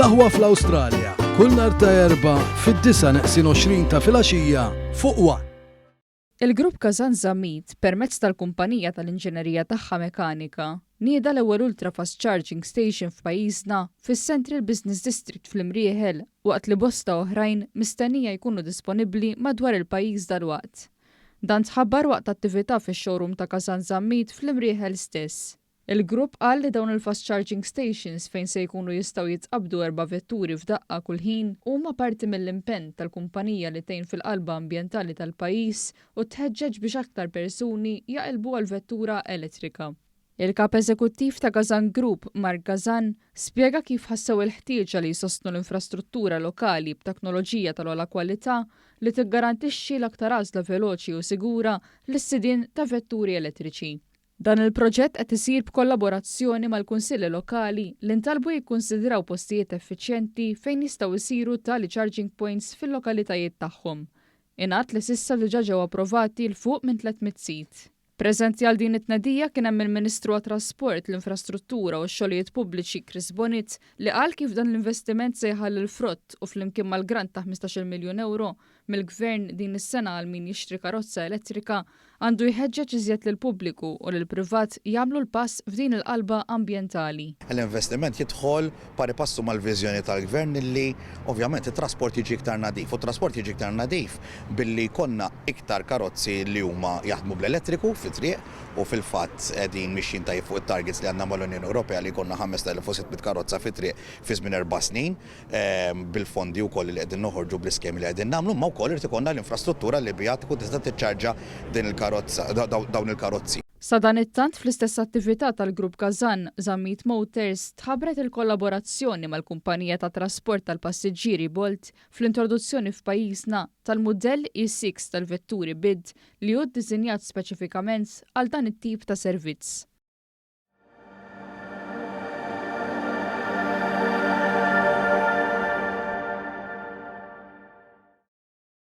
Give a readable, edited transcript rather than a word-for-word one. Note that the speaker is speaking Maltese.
L-aħwa fl-Awstralja, kull nhar ta' Erba' fid-9:20 ta' filgħaxija fuq One. Il-grupp Kazan Zammit, permezz tal-kumpanija tal-inġinerija tagħha mekanika, nieda l-ewwel ultra fast charging station f'pajjiżna fis-Central Business District fl-Imrieħel waqt li bosta oħrajn mistennija jkunu disponibbli madwar il-pajjiż dalwaqt. Dan tħabbar waqt attività fix-showroom ta' Kazan Zammit fl-Imrieħel stess. Il-grupp qal li dawn il-fast charging stations fejn se jkunu jistgħu jitqabdu 4 vetturi f'daqqa kull ħin huma parti mill-impenn tal-kumpanija li tgħin fil-qalba ambjentali tal-pajjiż u tħeġġeġ biex aktar persuni jaqilbu għal vettura elettrika. Il-kap eżekuttiv ta' Kazan Group, Mark Kazan, spjega kif ħassew il-ħtieġa li jsostnu l-infrastruttura lokali b'teknoloġija tal-ogħla kwalità li tiggarantixxi l-aktar għażla veloċi u sigura lis-sidien ta' vetturi elettriċi. Dan il-proġett qed isir b'kollaborazzjoni mal-kunsilli lokali li ntalbu jikkunsidraw postijiet effiċjenti fejn jistgħu jsiru tali charging points fil-lokalitajiet tagħhom. Ingħad li s'issa diġà ġew approvati l fuq minn 300 sit. Preżenti għal din it-tnedija kien hemm il-Ministru għat-Trasport, l-Infrastruttura u x-Xogħlijiet Pubbliċi Chris Bonitz li qal kif dan l-investiment se jħalli l-frott u flimkien mal-grant ta' 15 miljun euro mill-Gvern din is-sena għal min jixtri karozza elettrika għandu jħeġġeġ iżjed lill-pubbliku u lill-privat jagħmlu l-pass f'din il-qalba ambjentali. L-investiment jidħol pari passu mal-viżjoni tal-Gvern li ovvjament it-trasport jiġi iktar nadif. U trasport jiġi iktar nadif billi konna iktar karozzi li huma jaħdmu bl-elettriku fit-triq u fil-fatt qegħdin mixjin tajjeb fuq it-targets li għandna mal-Unjoni Ewropea li konna 5600 karozza fit-triq fi żmien 4 snin bil-fondi wkoll li qegħdin noħorġu bl-iskemi li qegħdin nagħmlu, ma wkoll irid ikollna l-infrastruttura li biha tkun tista' tiċċarġa din dawn il-karozzi. Sa dan it-tant fl-istess attività tal-grupp Kazan Zammit Motors tħabbret il-kollaborazzjoni mal-kumpanija ta' trasport tal-passiġġieri Bolt fl-introduzzjoni f'pajjiżna tal-mudell E6 tal-vetturi BID li hu ddiżinjat speċifikament għal dan it-tip ta' servizz.